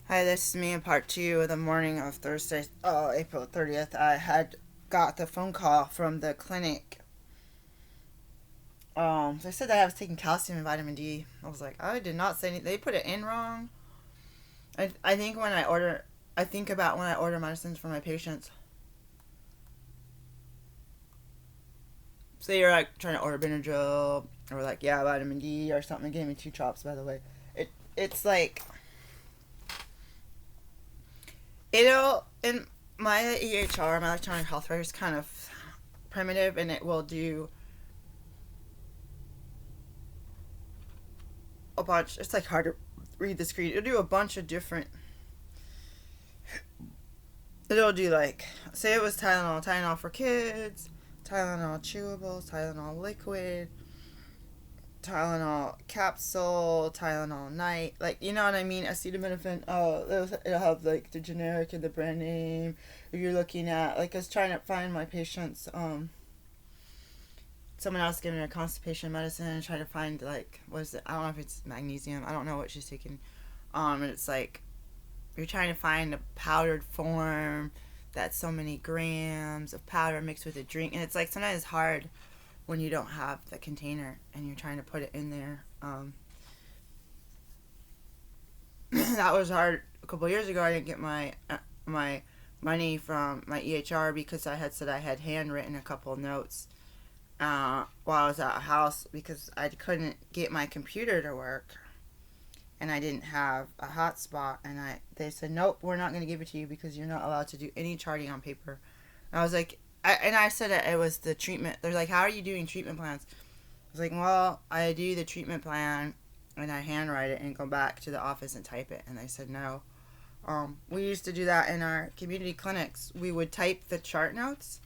Hi, this is me in part two of the morning of Thursday, April 30th. I had got the phone call from the clinic. They said that I was taking calcium and vitamin D. I was like, I did not say anything. They put it in wrong. I think I think about when I order medicines for my patients. Say you're like trying to order Benadryl or like, yeah, vitamin D or something. It gave me two drops, by the way. It's like, in my EHR, my electronic health record is kind of primitive, and it will do a bunch. It's like hard to read the screen. It'll do a bunch of different. It'll do like, say it was Tylenol for kids, Tylenol chewables, Tylenol liquid, Tylenol capsule, Tylenol night. Like, you know what I mean? Acetaminophen. It'll have like the generic and the brand name. If you're looking at, like, I was trying to find my patients. Someone else giving her constipation medicine and trying to find, like, what is it? I don't know if it's magnesium. I don't know what she's taking. And it's like you're trying to find a powdered form that's so many grams of powder mixed with a drink, and it's like sometimes it's hard when you don't have the container and you're trying to put it in there. That was hard a couple of years ago. I didn't get my money from my EHR because I had said I had handwritten a couple of notes while I was at a house because I couldn't get my computer to work and I didn't have a hotspot, and they said, nope, we're not going to give it to you because you're not allowed to do any charting on paper. And I was like, I said it was the treatment. They're like, how are you doing treatment plans? I was like, well, I do the treatment plan and I handwrite it and go back to the office and type it. And they said no. We used to do that in our community clinics. We would type the chart notes.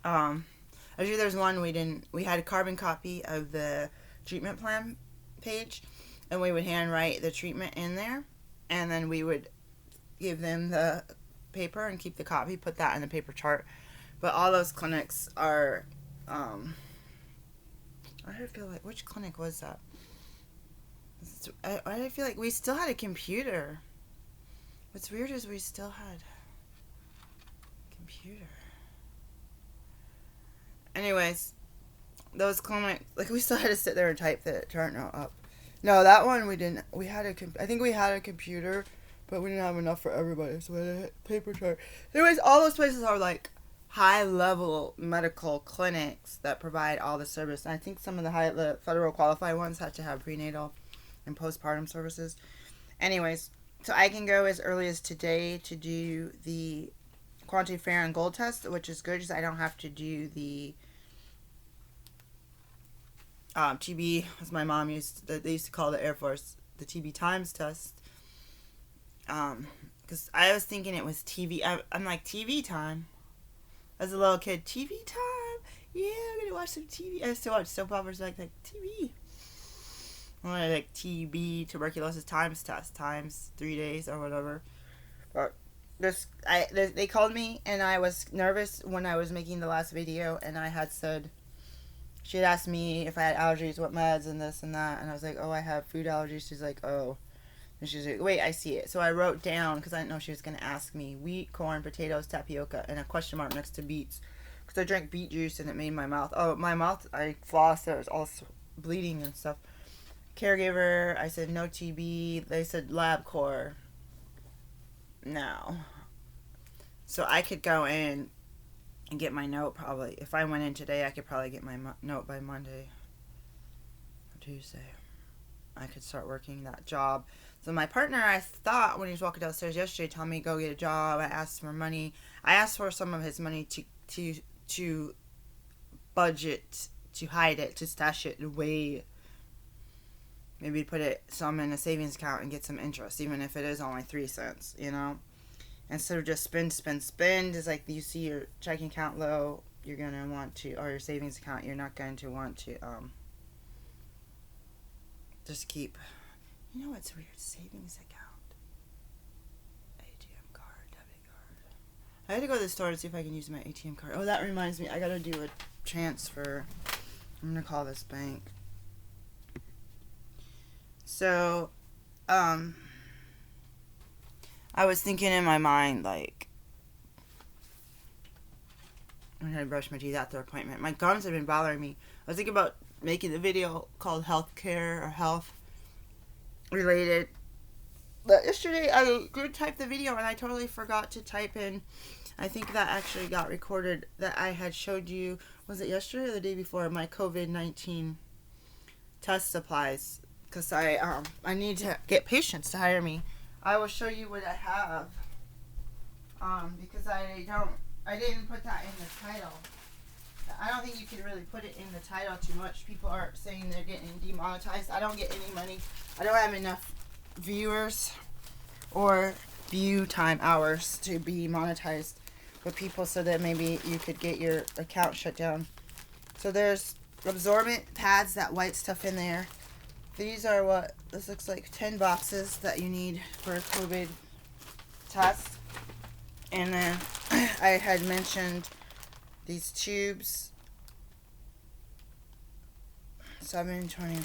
Actually, there's one we didn't. We had a carbon copy of the treatment plan page, and we would handwrite the treatment in there, and then we would give them the paper and keep the copy, put that in the paper chart. But all those clinics are. I feel like, which clinic was that? I feel like we still had a computer. What's weird is we still had a computer. Anyways, those clinics, like, we still had to sit there and type the chart note up. No, that one we didn't. I think we had a computer, but we didn't have enough for everybody, so we had a paper chart. Anyways, all those places are like high level medical clinics that provide all the service. And I think some of the federal qualified ones have to have prenatal and postpartum services. Anyways, so I can go as early as today to do the quantiferin gold test, which is good because I don't have to do the TB, as my mom they used to call the Air Force the TB times test. Because I was thinking it was TV. I'm like, TV time? As a little kid, TV time? Yeah, I'm gonna watch some TV. I used to watch soap operas like TV. Like TB, tuberculosis times test, times 3 days or whatever. But they called me and I was nervous when I was making the last video, and I had said, she had asked me if I had allergies, what meds, and this and that, and I was like, oh, I have food allergies. She's like, oh. And she's like, wait, I see it. So I wrote down, because I didn't know she was going to ask me, wheat, corn, potatoes, tapioca, and a question mark next to beets. Because I drank beet juice and it made my mouth, I flossed, it was all bleeding and stuff. Caregiver, I said no TB. They said LabCorp. No. So I could go in and get my note probably. If I went in today, I could probably get my note by Monday or Tuesday. I could start working that job. So my partner, I thought when he was walking downstairs yesterday, told me go get a job. I asked for money. I asked for some of his money to budget, to hide it, to stash it away. Maybe put some in a savings account and get some interest, even if it is only 3 cents, Instead of just spend. It's like you see your checking account low, you're going to want to, or your savings account, you're not going to want to just keep. You know what's weird? Savings account, ATM card, debit card. I had to go to the store to see if I can use my ATM card. Oh, that reminds me, I got to do a transfer. I'm going to call this bank. So, I was thinking in my mind, like, I'm gonna brush my teeth after appointment. My gums have been bothering me. I was thinking about making a video called healthcare or health related. But yesterday I did type the video and I totally forgot to type in. I think that actually got recorded that I had showed you. Was it yesterday or the day before? My COVID-19 test supplies. Because I need to get patients to hire me. I will show you what I have. Because I didn't put that in the title. I don't think you can really put it in the title too much. People are saying they're getting demonetized. I don't get any money. I don't have enough viewers or view time hours to be monetized with people so that maybe you could get your account shut down. So there's absorbent pads, that white stuff in there. These are what this looks like, 10 boxes that you need for a COVID test. And then I had mentioned these tubes, 7, 20,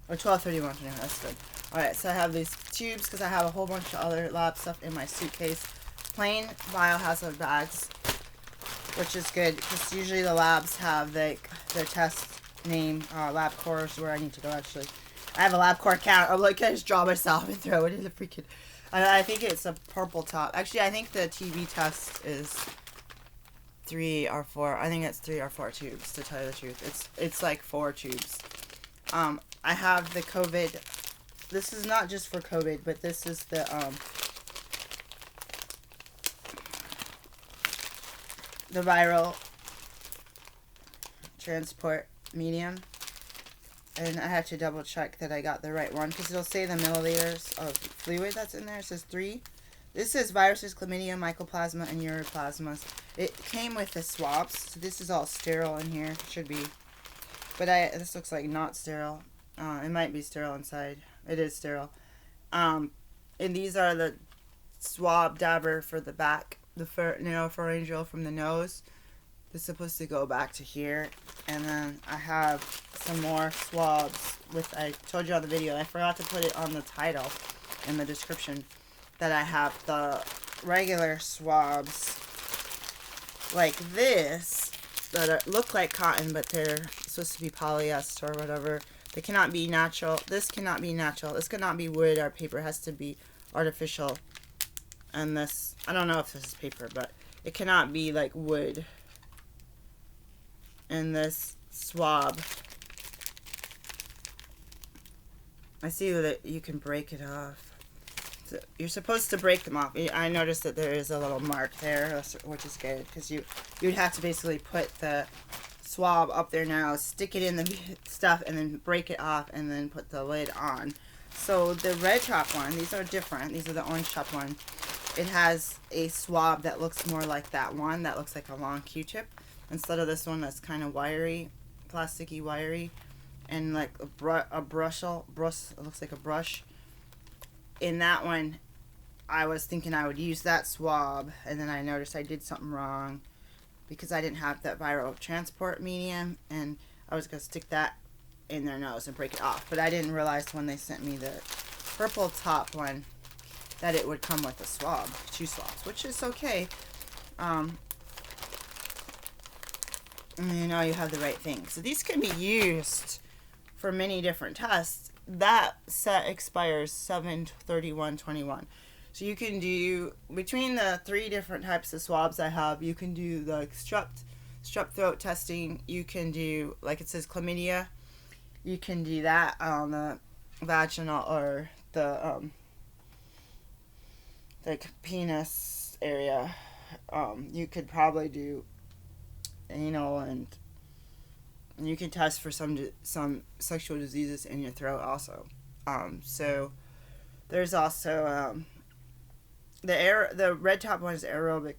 or 12, 31, 21, that's good. Alright, so I have these tubes because I have a whole bunch of other lab stuff in my suitcase. Plain biohazard bags, which is good because usually the labs have like their test name, LabCorp is where I need to go actually. I have a LabCorp account. I'm like, I just draw myself and throw it in the freaking... I think it's a purple top. Actually, I think the TB test is 3 or 4. I think it's 3 or 4 tubes, to tell you the truth. It's like 4 tubes. I have the COVID. This is not just for COVID, but this is the viral transport medium. And I had to double check that I got the right one because it'll say the milliliters of fluid that's in there. It says 3. This says viruses, chlamydia, mycoplasma, and uroplasmas. It came with the swabs, so this is all sterile in here. It should be. But this looks like not sterile. It might be sterile inside. It is sterile. And these are the swab dabber for the back, the pharyngeal from the nose. It's supposed to go back to here. And then I have some more swabs with, I told you on the video, I forgot to put it on the title in the description, that I have the regular swabs like this that look like cotton, but they're supposed to be polyester or whatever. They cannot be natural. This cannot be natural. This cannot be wood or paper. It has to be artificial. And this, I don't know if this is paper, but it cannot be like wood. And this swab, I see that you can break it off. So you're supposed to break them off. I noticed that there is a little mark there, which is good, because you'd have to basically put the swab up there now, stick it in the stuff, and then break it off, and then put the lid on. So the red top one, these are different. These are the orange top one. It has a swab that looks more like that one, that looks like a long Q-tip, instead of this one that's kind of wiry, plasticky wiry, and like a brush, it looks like a brush. In that one, I was thinking I would use that swab, and then I noticed I did something wrong because I didn't have that viral transport medium, and I was going to stick that in their nose and break it off. But I didn't realize when they sent me the purple top one that it would come with a swab, 2 swabs, which is okay. You know you have the right thing. So these can be used for many different tests. That set expires 7/31/21. So you can do, between the 3 different types of swabs I have, you can do the strep throat testing. You can do, like it says, chlamydia. You can do that on the vaginal or the like penis area. You could probably do anal, and you can test for some sexual diseases in your throat also. So there's also the red top one is anaerobic.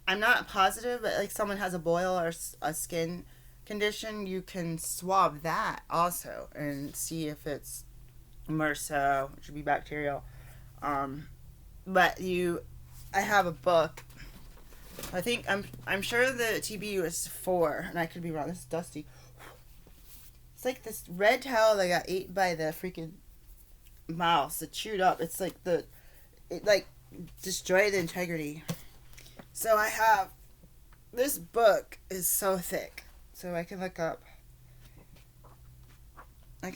I'm not positive, but like someone has a boil or a skin condition, you can swab that also and see if it's MRSA, which would be bacterial. But I have a book. I think I'm sure the TB was 4, and I could be wrong. This is dusty. It's like this red towel that got eaten by the freaking mouse. It chewed up. It's like it like destroyed the integrity. So I have, this book is so thick. So I can look up, let's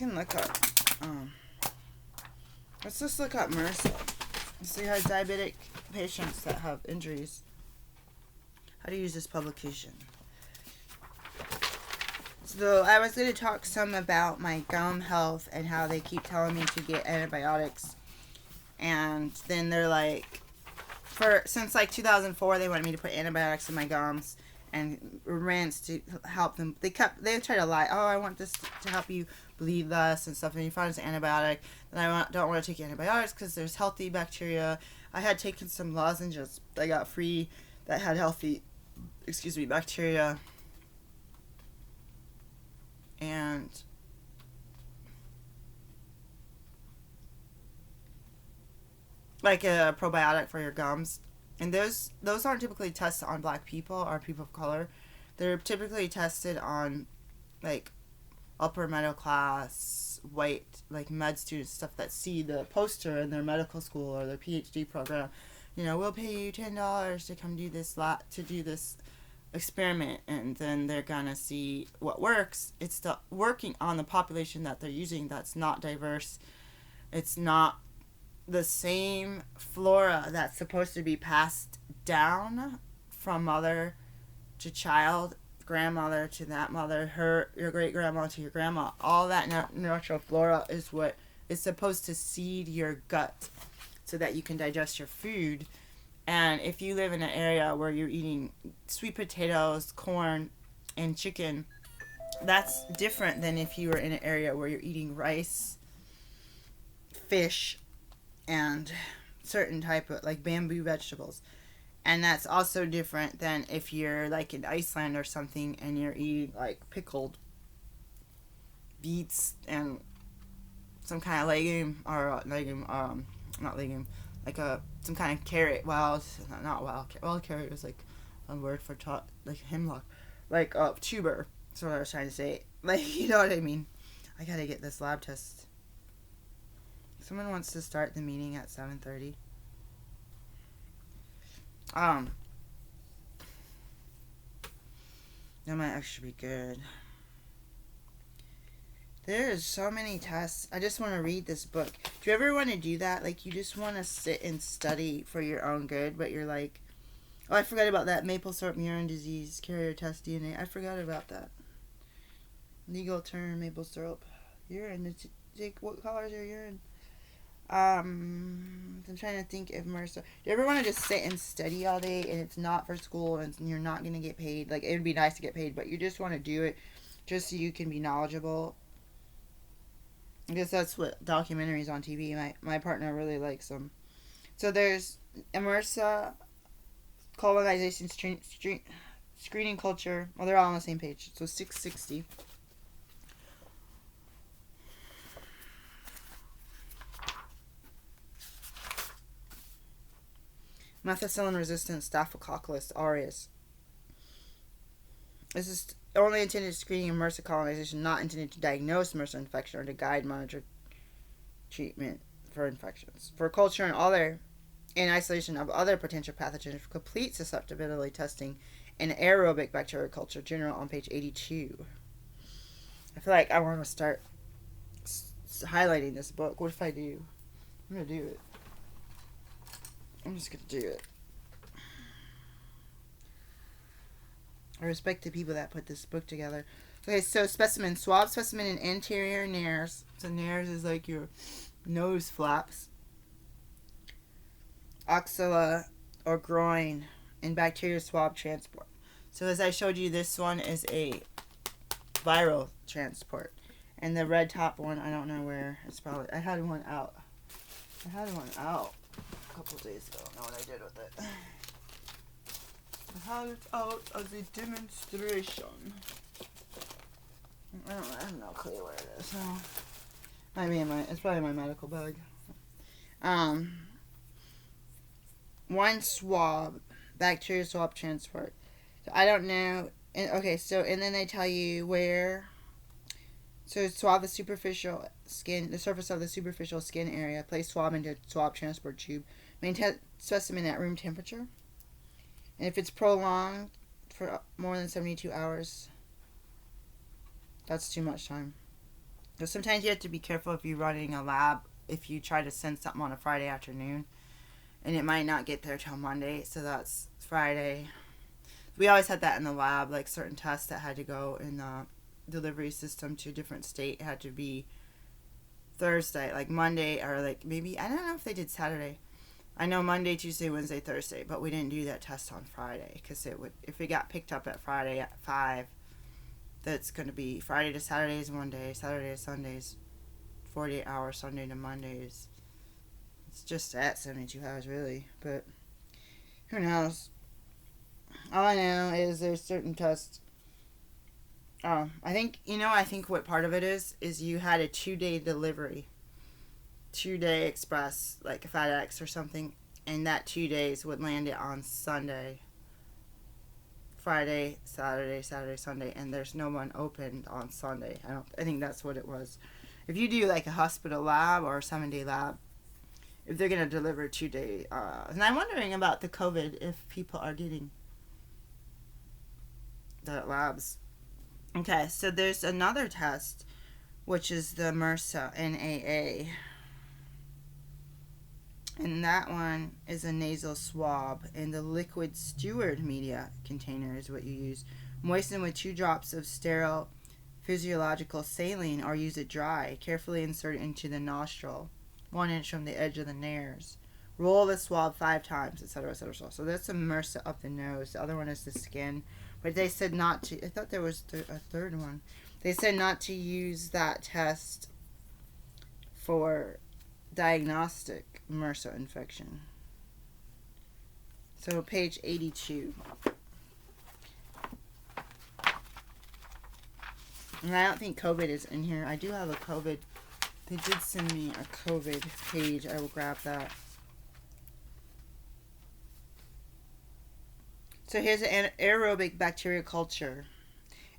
just look up MRSA. See how diabetic patients that have injuries. How to use this publication. So I was going to talk some about my gum health and how they keep telling me to get antibiotics. And then they're like, since like 2004, they wanted me to put antibiotics in my gums and rinse to help them. They tried to lie. Oh, I want this to help you bleed less and stuff. And you find it's an antibiotic. And I don't want to take antibiotics because there's healthy bacteria. I had taken some lozenges I got free that had healthy, bacteria. And like a probiotic for your gums. And those aren't typically tested on black people or people of color. They're typically tested on like upper middle class, white, like med students, stuff that see the poster in their medical school or their PhD program. We'll pay you $10 to come do this experiment, and then they're gonna see what works. It's working on the population that they're using that's not diverse. It's not the same flora that's supposed to be passed down from mother to child, grandmother to that mother, your great grandma to your grandma. All that natural flora is what is supposed to seed your gut so that you can digest your food. And if you live in an area where you're eating sweet potatoes, corn, and chicken, that's different than if you were in an area where you're eating rice, fish, and certain type of like bamboo vegetables. And that's also different than if you're like in Iceland or something and you're eating like pickled beets and some kind of like some kind of carrot. Carrot is like a word for like hemlock, like tuber. That's what I was trying to say. Like, you know what I mean. I gotta get this lab test. Someone wants to start the meeting at 7:30. That might actually be good. There's so many tests. I just want to read this book. Do you ever want to do that? Like, you just want to sit and study for your own good, but you're like, oh, I forgot about that. Maple syrup urine disease, carrier test DNA. I forgot about that. Legal term, maple syrup urine. Jake, what color is your urine? I'm trying to think if MRSA. Do you ever want to just sit and study all day and it's not for school and you're not going to get paid? Like, it would be nice to get paid, but you just want to do it just so you can be knowledgeable. I guess that's what documentaries on TV. My partner really likes them. So there's MRSA, colonization, screening culture. Well, they're all on the same page. So 660. Methicillin-resistant Staphylococcus aureus. This is only intended to screening MRSA colonization, not intended to diagnose MRSA infection or to guide monitor treatment for infections. For culture and isolation of other potential pathogens for complete susceptibility testing in aerobic bacterial culture, general on page 82. I feel like I want to start highlighting this book. What if I do? I'm going to do it. I'm just going to do it. I respect the people that put this book together. Okay, so specimen. Swab specimen in anterior nares. So nares is like your nose flaps. Axilla or groin in bacterial swab transport. So as I showed you, this one is a viral transport. And the red top one, I don't know where. It's probably, I had one out a couple days ago. I don't know what I did with it. I had it out as a demonstration. I have no clue where it is. So, it's probably my medical bag. One swab, bacteria swab transport. So I don't know. And then they tell you where. So swab the superficial skin, the surface of the superficial skin area. Place swab into swab transport tube. Maintain specimen at room temperature. And if it's prolonged for more than 72 hours, that's too much time. So sometimes you have to be careful if you're running a lab, if you try to send something on a Friday afternoon, and it might not get there till Monday, so that's Friday. We always had that in the lab, like certain tests that had to go in the delivery system to a different state had to be Thursday, like Monday, or like maybe, I don't know if they did Saturday. I know Monday, Tuesday, Wednesday, Thursday, but we didn't do that test on Friday, because it would, if it got picked up at Friday at 5, that's going to be Friday to Saturdays one day, Saturday to Sundays, 48 hours, Sunday to Mondays. It's just at 72 hours, really, but who knows? All I know is there's certain tests. I think what part of it is you had a 2-day delivery, 2-day express, like a FedEx or something, and that 2 days would land it on Sunday, Friday, Saturday, Sunday, and there's no one opened on Sunday. I think that's what it was. If you do like a hospital lab or a 7-day lab, if they're gonna deliver 2-day, and I'm wondering about the COVID, if people are getting the labs. Okay, so there's another test, which is the MRSA, NAA. And that one is a nasal swab, and the liquid steward media container is what you use. Moisten with 2 drops of sterile physiological saline or use it dry. Carefully insert it into the nostril, 1 inch from the edge of the nares. Roll the swab 5 times, etc., etc. So that's a MRSA up the nose. The other one is the skin. But they said not to, I thought there was a third one. They said not to use that test for diagnostic MRSA infection. So page 82. And I don't think COVID is in here. I do have a COVID. They did send me a COVID page. I will grab that. So here's an aerobic bacteria culture.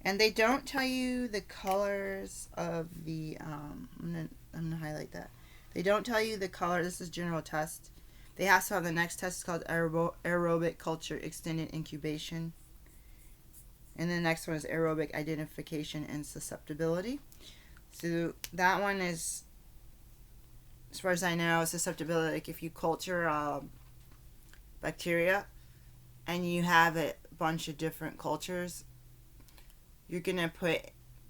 And they don't tell you the colors of the, I'm gonna highlight that. They don't tell you the color. This is general test. They also have the next test called aerobic culture extended incubation. And the next one is aerobic identification and susceptibility. So that one is, as far as I know, susceptibility. Like if you culture bacteria and you have a bunch of different cultures, you're going to put,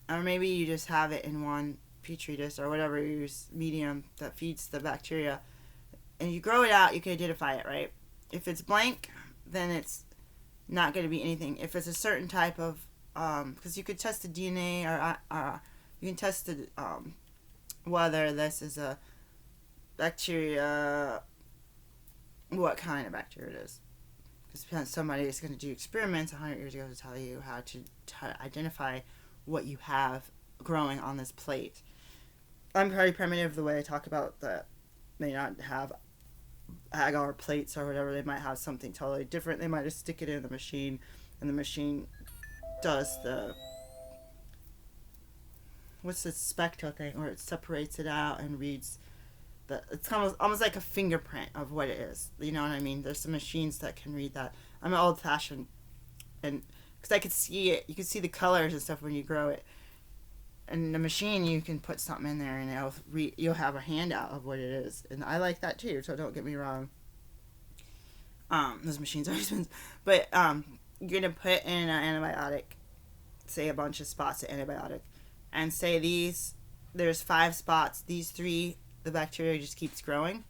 or maybe you just have it in one petri dish or whatever your medium that feeds the bacteria, and you grow it out, you can identify it, right? If it's blank, then it's not going to be anything. If it's a certain type of, because you could test the DNA, or you can test the, whether this is a bacteria, what kind of bacteria it is. Because somebody is going to do experiments 100 years ago to tell you how to identify what you have growing on this plate. I'm very primitive the way I talk about that. May not have agar plates or whatever. They might have something totally different. They might just stick it in the machine, and the machine does the, what's the spectral thing, where it separates it out and reads the, it's almost like a fingerprint of what it is. You know what I mean? There's some machines that can read that. I'm old fashioned, and because I could see it, you can see the colors and stuff when you grow it. And the machine, you can put something in there, and you'll have a handout of what it is, and I like that too. So don't get me wrong. Those machines are expensive, but you're gonna put in an antibiotic, say a bunch of spots of antibiotic, and say there's 5 spots. These 3, the bacteria just keeps growing.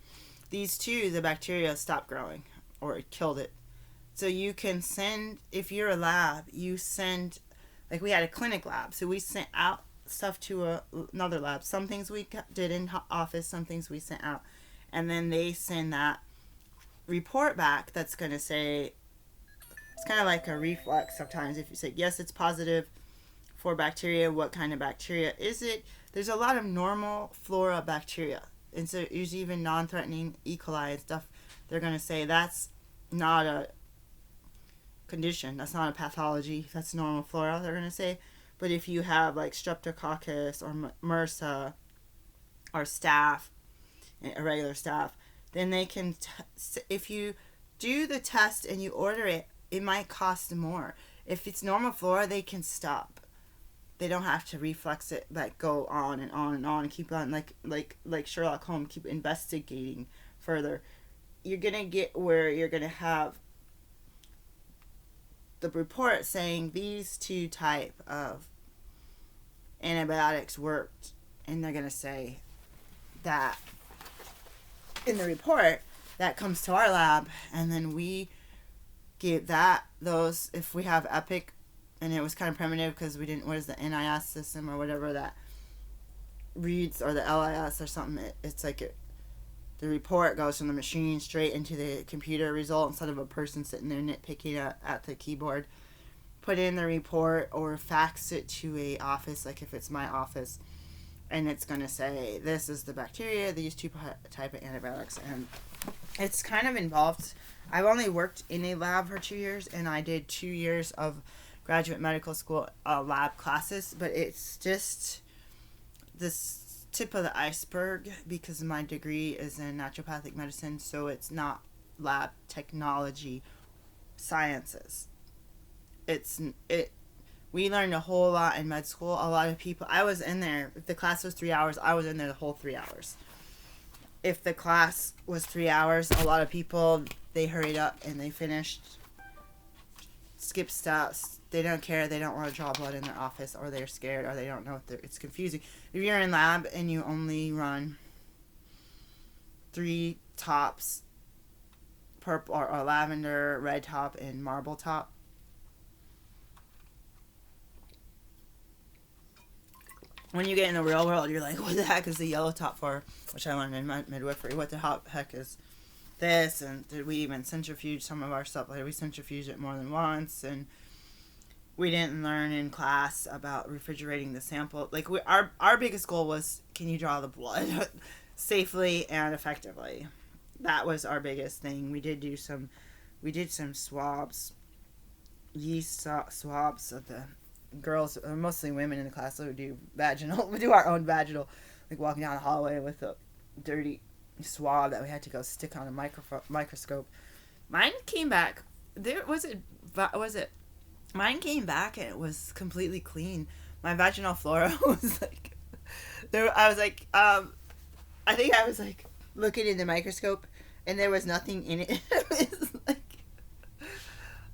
These 2, the bacteria stopped growing, or it killed it. So you can send, if you're a lab, you send, like we had a clinic lab, so we sent out stuff to another lab. Some things we did in office, some things we sent out, and then they send that report back that's going to say, it's kind of like a reflex sometimes. If you say, yes, it's positive for bacteria, what kind of bacteria is it? There's a lot of normal flora bacteria, and so there's even non-threatening E. coli and stuff. They're going to say that's not a condition, that's not a pathology, that's normal flora, they're going to say. But if you have like Streptococcus or MRSA or staph, a regular staph, then they can, if you do the test and you order it, it might cost more. If it's normal flora, they can stop. They don't have to reflex it, like go on and on and on and keep on, like Sherlock Holmes, keep investigating further. You're gonna get where you're gonna have the report saying these two type of antibiotics worked, and they're gonna say that in the report that comes to our lab, and then we give those if we have Epic. And it was kind of primitive because we didn't, what is the NIS system or whatever that reads, or the LIS or something. It's like the report goes from the machine straight into the computer result instead of a person sitting there nitpicking at the keyboard. Put in the report or fax it to a office, like if it's my office, and it's going to say, this is the bacteria, these two type of antibiotics. And it's kind of involved. I've only worked in a lab for 2 years, and I did 2 years of graduate medical school lab classes, but it's just this tip of the iceberg because my degree is in naturopathic medicine, so it's not lab technology sciences. We learned a whole lot in med school. A lot of people, I was in there, if the class was 3 hours, I was in there the whole 3 hours. If the class was 3 hours, a lot of people, they hurried up and they finished, skip steps. They don't care. They don't want to draw blood in their office, or they're scared, or they don't know if it's confusing. If you're in lab and you only run 3 tops, purple or lavender, red top, and marble top, when you get in the real world, you're like, what the heck is the yellow top for? Which I learned in midwifery. What the heck is this? And did we even centrifuge some of our stuff? Like, we centrifuged it more than once, and we didn't learn in class about refrigerating the sample. Like, our biggest goal was, can you draw the blood safely and effectively? That was our biggest thing. We did some swabs, yeast swabs of the girls, mostly women in the class, so we do vaginal. We do our own vaginal, like walking down the hallway with a dirty swab that we had to go stick on a microscope. Mine came back. Mine came back and it was completely clean. My vaginal flora was like, I was like, I think I was like looking in the microscope and there was nothing in it.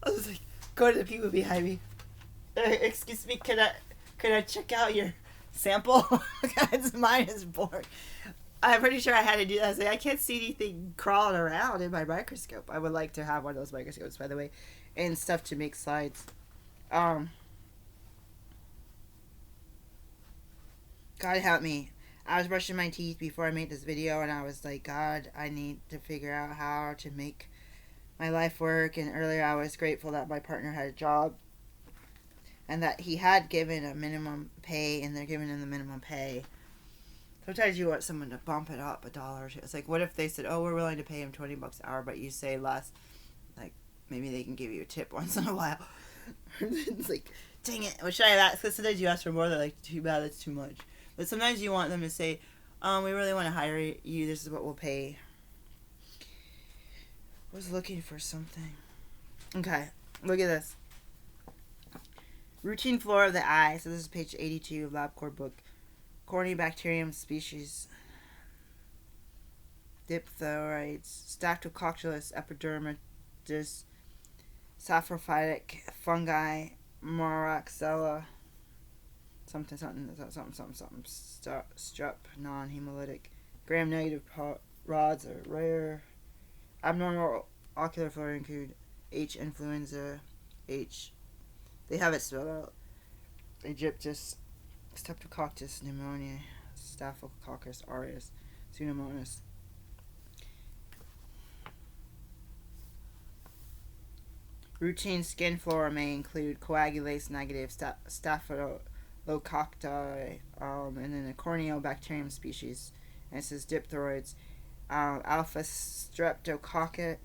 I was like, go to the people behind me. Excuse me, could I check out your sample? Because mine is boring. I'm pretty sure I had to do that. I was like, I can't see anything crawling around in my microscope. I would like to have one of those microscopes, by the way, and stuff to make slides. God help me. I was brushing my teeth before I made this video, and I was like, God, I need to figure out how to make my life work. And earlier I was grateful that my partner had a job and that he had given a minimum pay, and they're giving him the minimum pay. Sometimes you want someone to bump it up $1 or $2. It's like, what if they said, oh, we're willing to pay him $20 an hour, but you say less? Like, maybe they can give you a tip once in a while. It's like, dang it, what should I have asked? Because sometimes you ask for more, they're like, too bad, that's too much. But sometimes you want them to say, we really want to hire you, this is what we'll pay. I was looking for something. Okay, look at this. Routine flora of the eye. So this is page 82 of LabCorp book. Corynebacterium species. Diphtherids. Staphylococcus epidermidis. Saprophytic fungi. Moraxella. Something. Strep. Non-hemolytic. Gram-negative rods are rare. Abnormal ocular flora include H. influenza. H. They have it spelled out. Aegyptus, Streptococcus pneumonia, Staphylococcus aureus, Pseudomonas. Routine skin flora may include coagulase negative Staphylococci, and then the Corynebacterium species. And it says diphtherids. alpha streptococcus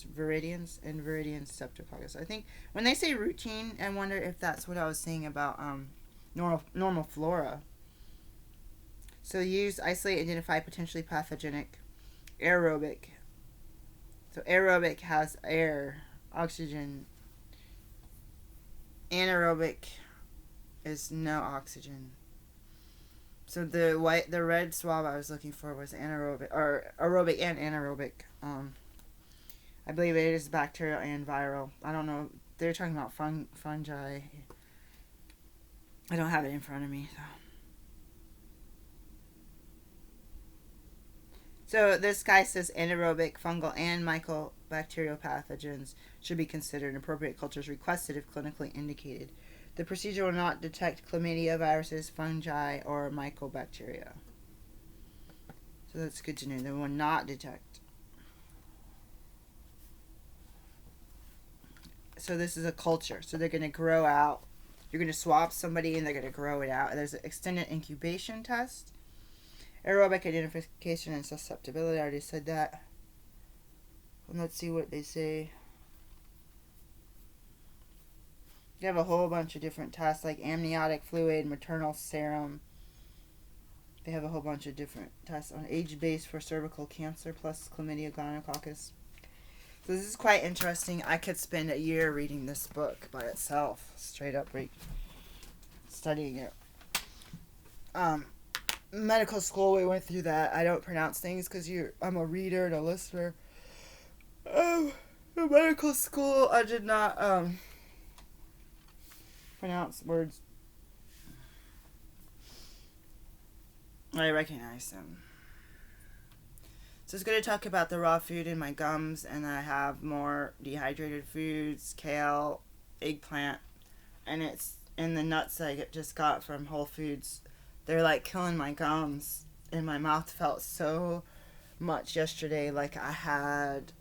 viridans, and viridian streptococcus. I think when they say routine, I wonder if that's what I was saying about normal flora. So use, isolate, identify potentially pathogenic. Aerobic. So aerobic has air, oxygen. Anaerobic is no oxygen. So the red swab I was looking for was anaerobic, or aerobic and anaerobic. I believe it is bacterial and viral. I don't know. They're talking about fungi. I don't have it in front of me. So this guy says anaerobic, fungal, and mycobacterial pathogens should be considered in appropriate cultures requested if clinically indicated. The procedure will not detect chlamydia, viruses, fungi, or mycobacteria. So that's good to know. They will not detect. So this is a culture. So they're going to grow out. You're going to swab somebody and they're going to grow it out. There's an extended incubation test. Aerobic identification and susceptibility. I already said that. And let's see what they say. You have a whole bunch of different tests like amniotic fluid, maternal serum. They have a whole bunch of different tests on age-based for cervical cancer plus chlamydia gonococcus. So this is quite interesting. I could spend a year reading this book by itself, straight up studying it. Medical school, we went through that. I don't pronounce things because I'm a reader and a listener. Medical school, I did not pronounce words. I recognize them. So it's going to talk about the raw food in my gums, and I have more dehydrated foods, kale, eggplant, and it's in the nuts I just got from Whole Foods. They're like killing my gums, and my mouth felt so much yesterday like I had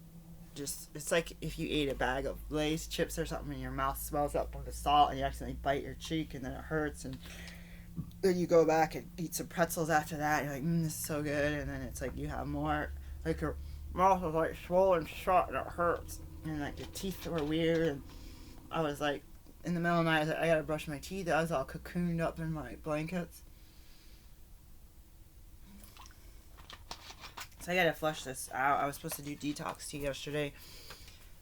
just, it's like if you ate a bag of Lay's chips or something and your mouth swells up with the salt and you accidentally bite your cheek and then it hurts, and then you go back and eat some pretzels after that and you're like, this is so good, and then it's like you have more, like your mouth is like swollen shut and it hurts, and like your teeth were weird, and I was like, in the middle of the night I was like, I gotta brush my teeth. I was all cocooned up in my blankets. So I gotta flush this out. I was supposed to do detox tea yesterday.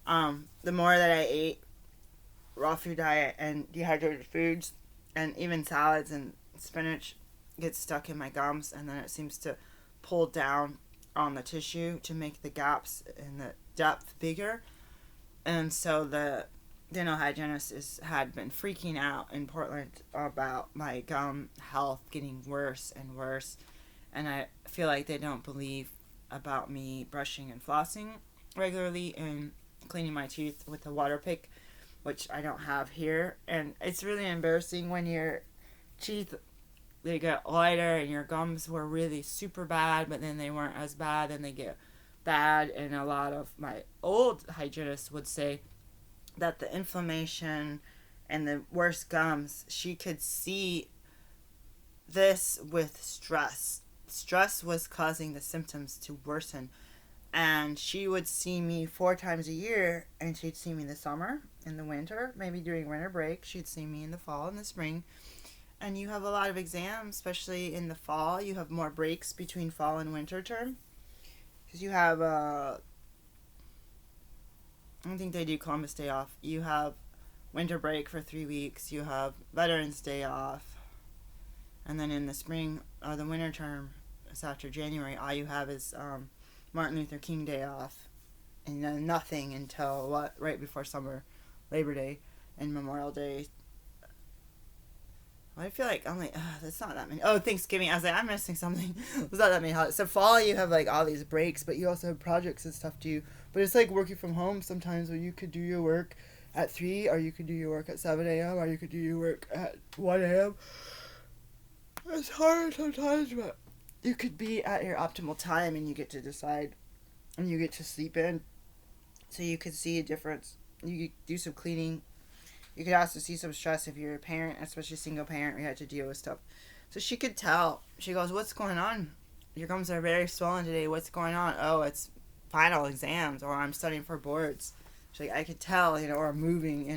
The more that I ate raw food diet and dehydrated foods, and even salads and spinach, gets stuck in my gums, and then it seems to pull down on the tissue to make the gaps in the depth bigger. And so the dental hygienist had been freaking out in Portland about my gum health getting worse and worse. And I feel like they don't believe about me brushing and flossing regularly and cleaning my teeth with a water pick, which I don't have here. And it's really embarrassing when your teeth, they get lighter and your gums were really super bad, but then they weren't as bad and they get bad. And a lot of my old hygienists would say that the inflammation and the worse gums, she could see this with stress. Stress was causing the symptoms to worsen. And she would see me 4 times a year, and she'd see me in the summer, in the winter, maybe during winter break. She'd see me in the fall and the spring. And you have a lot of exams, especially in the fall. You have more breaks between fall and winter term. Because you have, I don't think they do Columbus Day off. You have winter break for 3 weeks. You have Veterans Day off. And then in the spring, or the winter term, it's after January, all you have is Martin Luther King Day off. And then nothing until, right before summer, Labor Day and Memorial Day. I feel like I'm like, that's not that many. Oh, Thanksgiving. I was like, I'm missing something. There's not that many holidays. So fall, you have like all these breaks, but you also have projects and stuff too. But it's like working from home sometimes, where you could do your work at 3, or you could do your work at 7 a.m., or you could do your work at 1 a.m. It's hard sometimes, but you could be at your optimal time, and you get to decide, and you get to sleep in, so you could see a difference. You could do some cleaning. You could also see some stress if you're a parent, especially a single parent, where you had to deal with stuff. So she could tell. She goes, what's going on? your gums are very swollen today. What's going on? Oh, it's final exams, or I'm studying for boards. She's like, I could tell, or moving,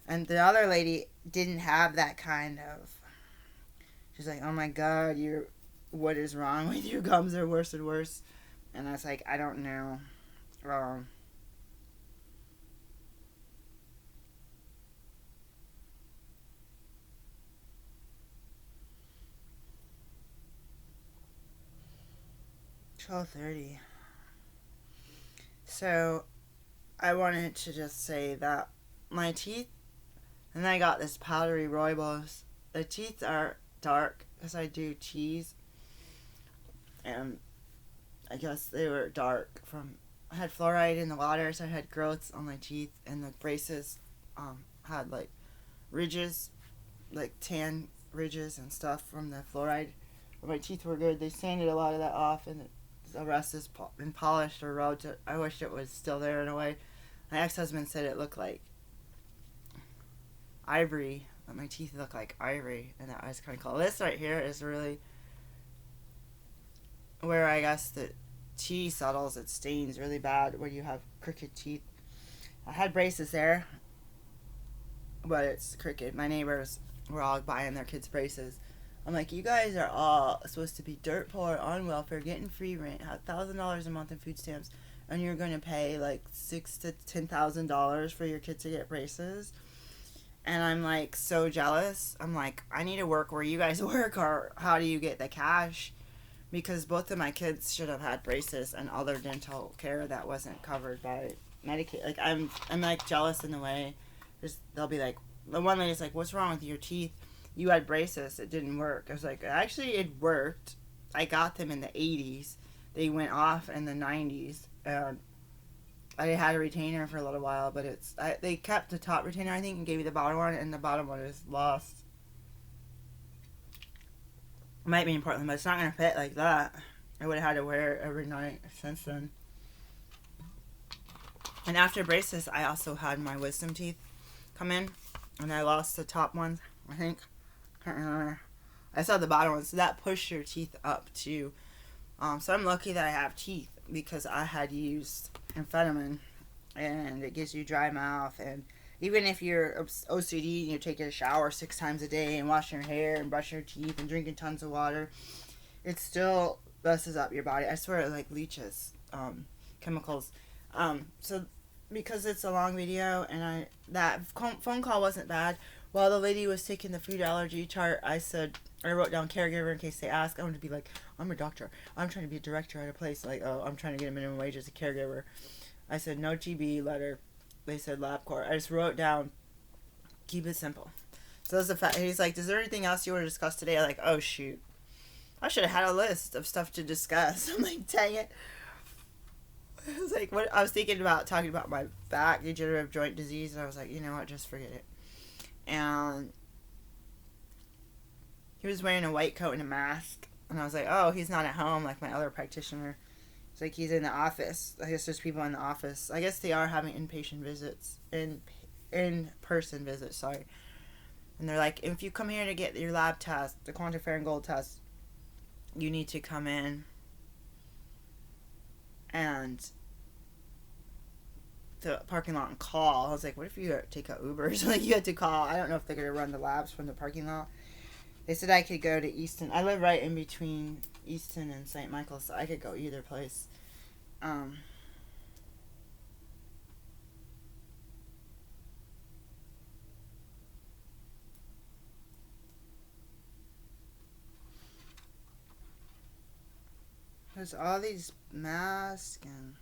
And the other lady didn't have that kind of. She's like, oh my God, what is wrong with you? Gums are worse and worse. And I was like, I don't know. 12:30. So I wanted to just say that my teeth, and I got this powdery rooibos. The teeth are dark because I do cheese, and I guess they were dark from. I had fluoride in the water, so I had growths on my teeth, and the braces had like ridges, like tan ridges and stuff from the fluoride. But my teeth were good. They sanded a lot of that off, and the rest has been polished or rubbed. I wish it was still there in a way. My ex-husband said it looked like ivory, that my teeth look like ivory, and that was kind of cool. This right here is really where I guess the tea settles. It stains really bad where you have crooked teeth. I had braces there, but it's crooked. My neighbors were all buying their kids braces. I'm like, you guys are all supposed to be dirt poor, on welfare, getting free rent, have $1,000 a month in food stamps, and you're going to pay like $6,000 to $10,000 for your kids to get braces. And I'm like so jealous. I'm like, I need to work where you guys work, or how do you get the cash? Because both of my kids should have had braces and other dental care that wasn't covered by Medicaid. Like I'm like jealous in a way. They'll be like, the one lady's like, what's wrong with your teeth? You had braces, it didn't work. I was like, actually it worked. I got them in the 80s. They went off in the 90s. And I had a retainer for a little while, but they kept the top retainer, I think, and gave me the bottom one, and the bottom one is lost. It might be in Portland, but it's not going to fit like that. I would have had to wear it every night since then. And after braces, I also had my wisdom teeth come in, and I lost the top ones, I think. Can't remember. I saw the bottom ones, so that pushed your teeth up too. So I'm lucky that I have teeth, because I had used amphetamine, and it gives you dry mouth. And even if you're OCD and you're taking a shower 6 times a day and washing your hair and brushing your teeth and drinking tons of water, it still messes up your body. I swear it like leaches chemicals. So because it's a long video, and that phone call wasn't bad. While the lady was taking the food allergy chart, I wrote down caregiver in case they ask. I want to be like, I'm a doctor. I'm trying to be a director at a place. Like, oh, I'm trying to get a minimum wage as a caregiver. I said, no GB letter. They said LabCorp. I just wrote down, keep it simple. So that's the fact. He's like, is there anything else you want to discuss today? I'm like, oh, shoot. I should have had a list of stuff to discuss. I'm like, dang it. I was like, what? I was thinking about talking about my back, degenerative joint disease, and I was like, you know what, just forget it. And he was wearing a white coat and a mask, and I was like, oh, he's not at home like my other practitioner. It's like he's in the office. I guess there's people in the office. I guess they are having inpatient visits, in-person visits, sorry. And they're like, if you come here to get your lab test, the quantiferin gold test, you need to come in and the parking lot and call. I was like, what if you take a Uber? So like you had to call. I don't know if they're going to run the labs from the parking lot. They said I could go to Easton. I live right in between Easton and St. Michael's, so I could go either place. There's all these masks and...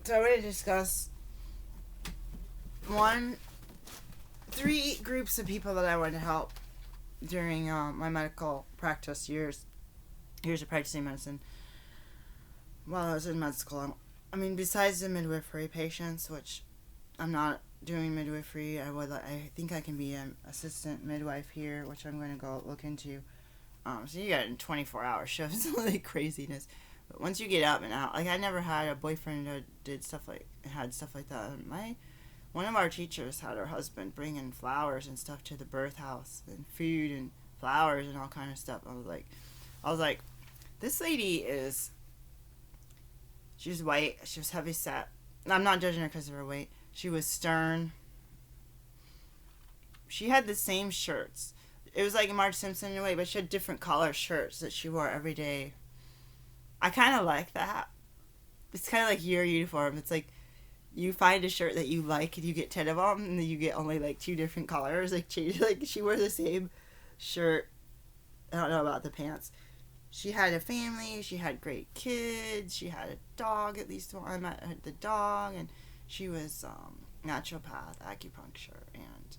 So I want to discuss 3 groups of people that I want to help during my medical practice years of practicing medicine. While I was in med school, I mean, besides the midwifery patients, which I'm not doing midwifery. I think I can be an assistant midwife here, which I'm going to go look into. So you got 24-hour shifts, like craziness. But once you get up and out, like I never had a boyfriend that did stuff like that. One of our teachers had her husband bring in flowers and stuff to the birth house and food and flowers and all kind of stuff. I was like, this lady is. She was white. She was heavy set. I'm not judging her because of her weight. She was stern. She had the same shirts. It was like Marge Simpson in a way, but she had different color shirts that she wore every day. I kind of like that. It's kind of like your uniform. It's like you find a shirt that you like and you get 10 of them and then you get only like 2 different colors. Like she wore the same shirt. I don't know about the pants. She had a family. She had great kids. She had a dog, at least one. I met the dog, and she was naturopath, acupuncture, and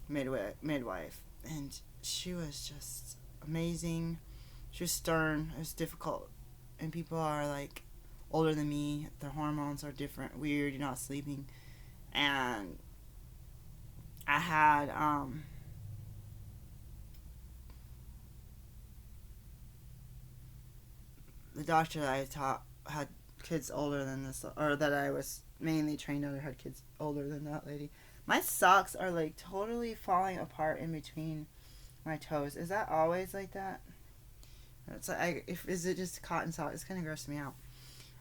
midwife. And she was just amazing. She was stern. It was difficult. And people are like older than me. Their hormones are different, weird. You're not sleeping. And I had the doctor that I taught had kids older than this, or that I was mainly trained under had kids older than that lady. My socks are like totally falling apart in between my toes. Is that always like that? It's like is it just cotton socks? It's kind of grossing me out.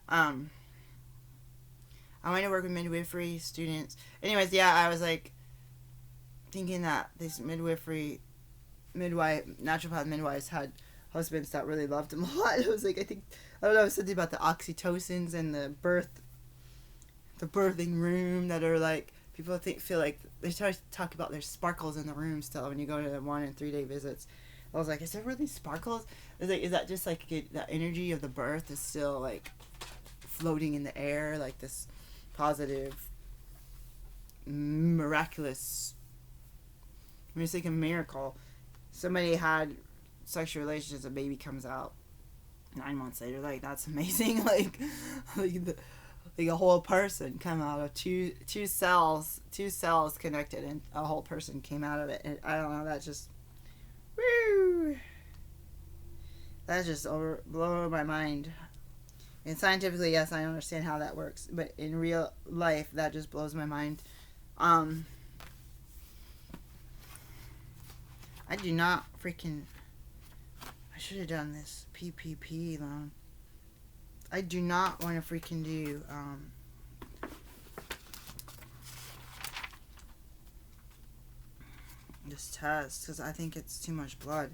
I went to work with midwifery students. Anyways, yeah, I was like thinking that these naturopath midwives had husbands that really loved them a lot. It was like, I don't know, something about the oxytocins and the birthing room that are like, people feel like, they try to talk about their sparkles in the room still when you go to the 1 and 3 day visits. I was like, is there really sparkles? Is that just like that energy of the birth is still like floating in the air, like this positive, miraculous, I mean, it's like a miracle. Somebody had sexual relations, a baby comes out 9 months later, like that's amazing. like a whole person come out of two cells connected, and a whole person came out of it. And I don't know, that just blew my mind. And scientifically, yes, I understand how that works, but in real life, that just blows my mind. I do not freaking. I should have done this PPP loan. I do not want to freaking do this test because I think it's too much blood.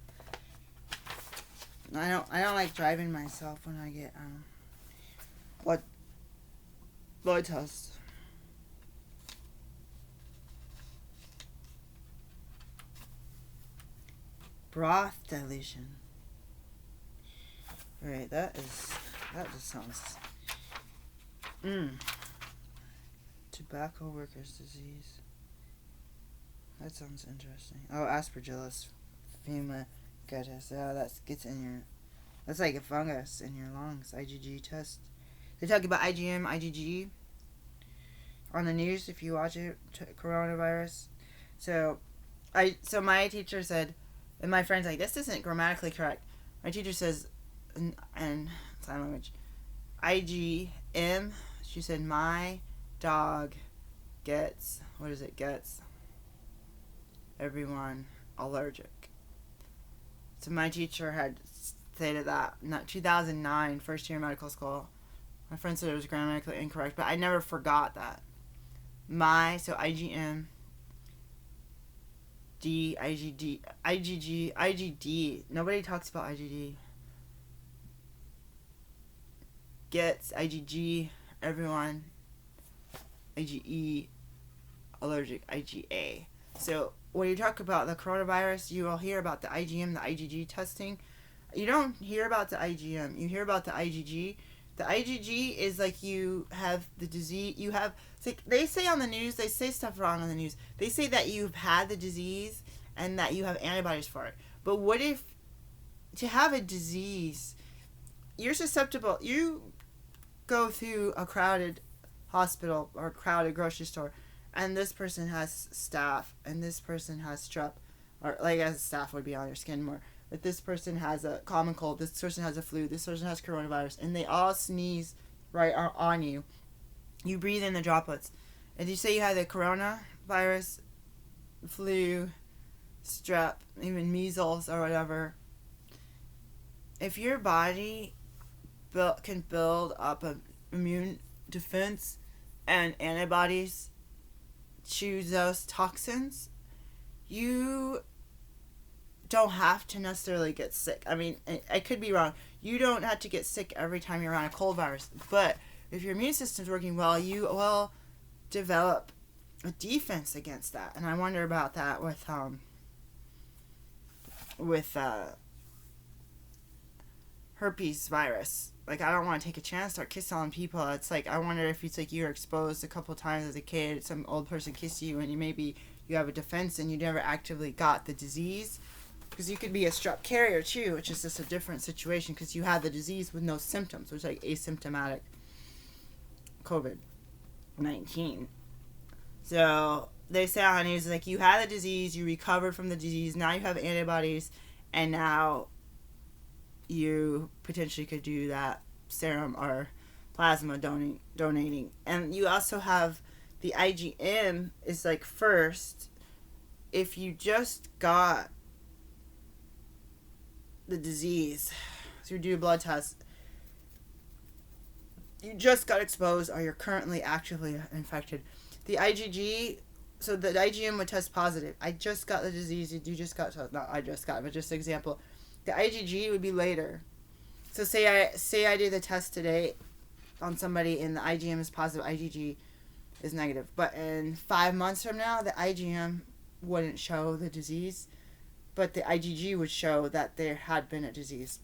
I don't like driving myself when I get blood tests. Broth dilution. Alright, that just sounds tobacco workers disease. That sounds interesting. Oh, Aspergillus fumigatus. Oh, that gets in your, that's like a fungus in your lungs. IgG test. They talk about IgM, IgG on the news if you watch it. Coronavirus. So my teacher said, and my friend's like, this isn't grammatically correct. My teacher says, and sign language, IgM. She said, my dog gets everyone allergic. So my teacher had stated that in 2009, first year of medical school. My friend said it was grammatically incorrect, but I never forgot that. So IgM, IgD. Nobody talks about IgD. Gets IgG, everyone. IgE, allergic, IgA. So when you talk about the coronavirus, you will hear about the IgM, the IgG testing. You don't hear about the IgM. You hear about the IgG. The IgG is like you have the disease. It's like they say on the news, they say stuff wrong on the news. They say that you've had the disease and that you have antibodies for it. But what if to have a disease, you're susceptible. You go through a crowded hospital or crowded grocery store, and this person has staph, and this person has strep, or like as staph would be on your skin more. But this person has a common cold, this person has a flu, this person has coronavirus, and they all sneeze right on you. You breathe in the droplets. If you say you had the coronavirus, flu, strep, even measles or whatever, if your body can build up an immune defense and antibodies to those toxins, you don't have to necessarily get sick. I mean, I could be wrong. You don't have to get sick every time you're around a cold virus. But if your immune system's working well, you will develop a defense against that. And I wonder about that with herpes virus. Like, I don't want to take a chance, start kissing on people. It's like, I wonder if it's like you were exposed a couple times as a kid, some old person kissed you, and you have a defense and you never actively got the disease. Because you could be a strep carrier too, which is just a different situation because you have the disease with no symptoms, which is like asymptomatic COVID-19. So they say on the news, like, you had the disease, you recovered from the disease, now you have antibodies, and now you potentially could do that serum or plasma donating. And you also have the IgM is like first, if you just got the disease, so you do a blood test, you just got exposed or you're currently actively infected. The IgG, so the IgM would test positive. I just got the disease, you just got, not I just got, but just an example. The IgG would be later. So say I did the test today on somebody and the IgM is positive, IgG is negative. But in 5 months from now, the IgM wouldn't show the disease, but the IgG would show that there had been a disease.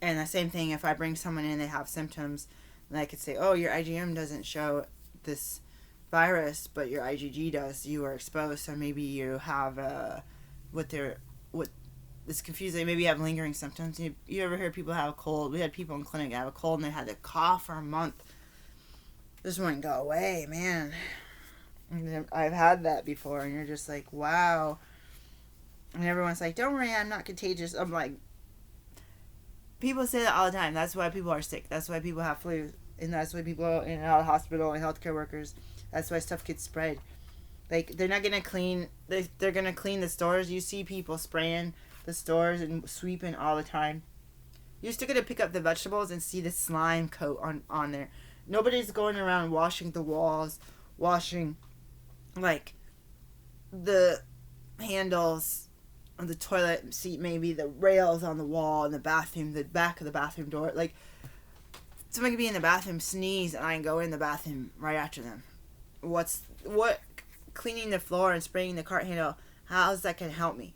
And the same thing, if I bring someone in, they have symptoms, and I could say, oh, your IgM doesn't show this virus, but your IgG does. You were exposed, so maybe you have it's confusing. Maybe you have lingering symptoms. You ever hear people have a cold? We had people in clinic have a cold and they had to cough for a month. This wouldn't go away, man. I've had that before, and you're just like, wow. And everyone's like, don't worry, I'm not contagious. I'm like, people say that all the time. That's why people are sick. That's why people have flu. And that's why people are in and out of hospital and healthcare workers. That's why stuff gets spread. Like, they're not going to clean. They're going to clean the stores. You see people spraying the stores and sweeping all the time. You're still going to pick up the vegetables and see the slime coat on there. Nobody's going around washing the walls, washing, like, the handles on the toilet seat, maybe the rails on the wall in the bathroom, the back of the bathroom door. Like, somebody could be in the bathroom, sneeze, and I can go in the bathroom right after them. What cleaning the floor and spraying the cart handle, how's that going to help me?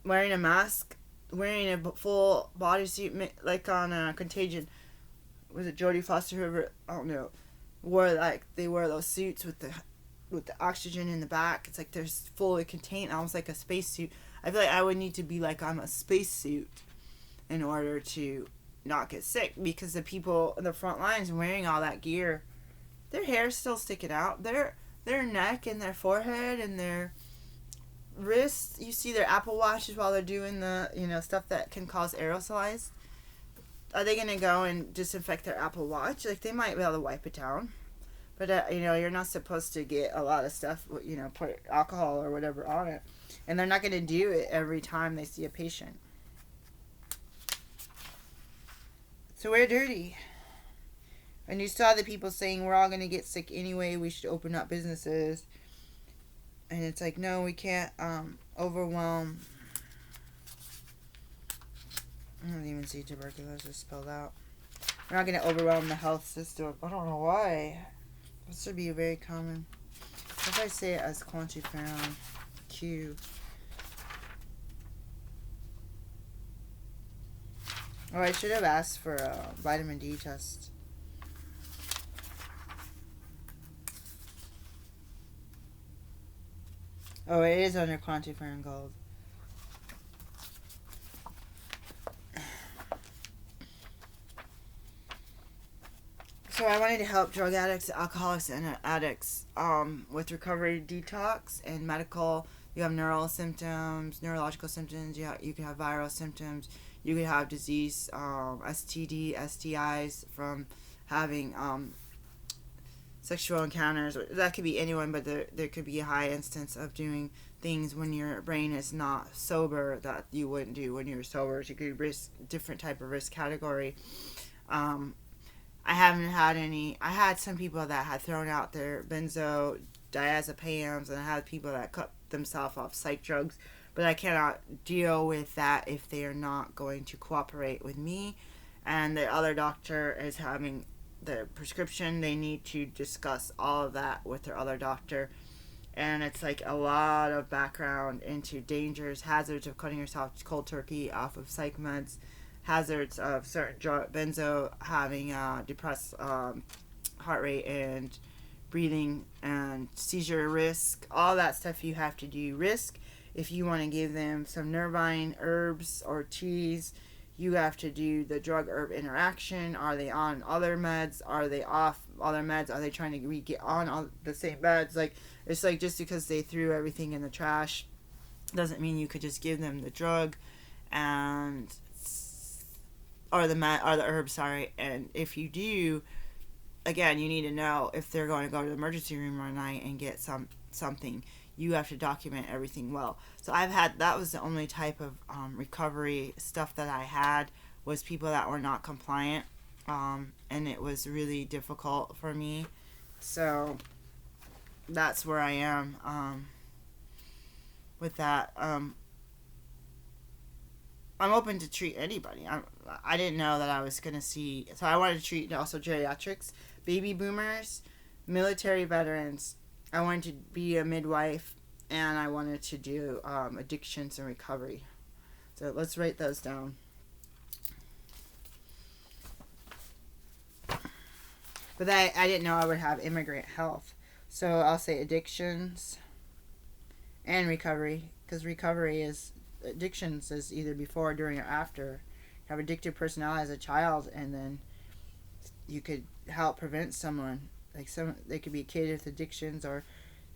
Wearing a mask, wearing a full bodysuit, like on Contagion. Was it Jodie Foster, whoever? I don't know. They wear those suits with the oxygen in the back. It's like they're fully contained, almost like a spacesuit. I feel like I would need to be like I'm a spacesuit in order to not get sick, because the people in the front lines wearing all that gear, their hair's still sticking out. Their neck and their forehead and their wrists, you see their Apple Watches while they're doing the, stuff that can cause aerosolize. Are they going to go and disinfect their Apple Watch? Like, they might be able to wipe it down. But, you're not supposed to get a lot of stuff, put alcohol or whatever on it. And they're not going to do it every time they see a patient. So we're dirty. And you saw the people saying we're all going to get sick anyway, we should open up businesses. And it's like, no, we can't overwhelm. I don't even see tuberculosis spelled out. We're not going to overwhelm the health system. I don't know why. This would be very common. If I say it as quantiferon Q. Oh, I should have asked for a vitamin D test. Oh, it is under quantiferon gold. So I wanted to help drug addicts, alcoholics, and addicts with recovery, detox, and medical. You have neurological symptoms. You can have viral symptoms. You could have disease, STD, STIs from having sexual encounters. That could be anyone, but there could be a high instance of doing things when your brain is not sober that you wouldn't do when you're sober. So you could risk different type of risk category. I haven't had any. I had some people that had thrown out their benzodiazepams, and I had people that cut themselves off psych drugs. But I cannot deal with that if they are not going to cooperate with me. And the other doctor is having the prescription. They need to discuss all of that with their other doctor. And it's like a lot of background into dangers, hazards of cutting yourself cold turkey off of psych meds, hazards of certain benzo having depressed heart rate and breathing and seizure risk. All that stuff you have to do. Risk, if you want to give them some nervine herbs or teas, you have to do the drug herb interaction. Are they on other meds? Are they off other meds? Are they trying to get on all the same meds? Like, it's like just because they threw everything in the trash doesn't mean you could just give them the drug and or the herb, sorry. And if you do, again, you need to know if they're going to go to the emergency room one night and get something. You have to document everything well. So that was the only type of recovery stuff that I had, was people that were not compliant, and it was really difficult for me. So that's where I am with that. I'm open to treat anybody. I didn't know that I was going to see. So I wanted to treat also geriatrics, baby boomers, military veterans. I wanted to be a midwife, and I wanted to do addictions and recovery. So let's write those down. But I didn't know I would have immigrant health. So I'll say addictions and recovery, because addictions is either before, during, or after. You have addictive personality as a child, and then you could help prevent someone. Like they could be a kid with addictions, or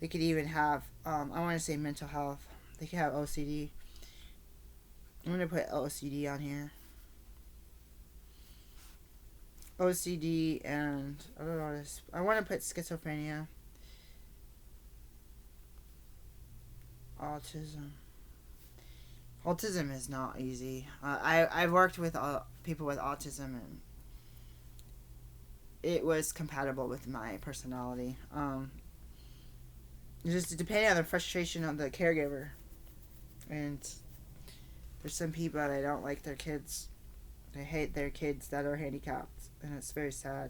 they could even have, I want to say mental health. They could have OCD. I'm going to put OCD on here. OCD and, I don't know this. I want to put schizophrenia. Autism. Autism is not easy. I've worked with people with autism, and it was compatible with my personality. Just depending on the frustration of the caregiver. And there's some people that don't like their kids. They hate their kids that are handicapped, and it's very sad.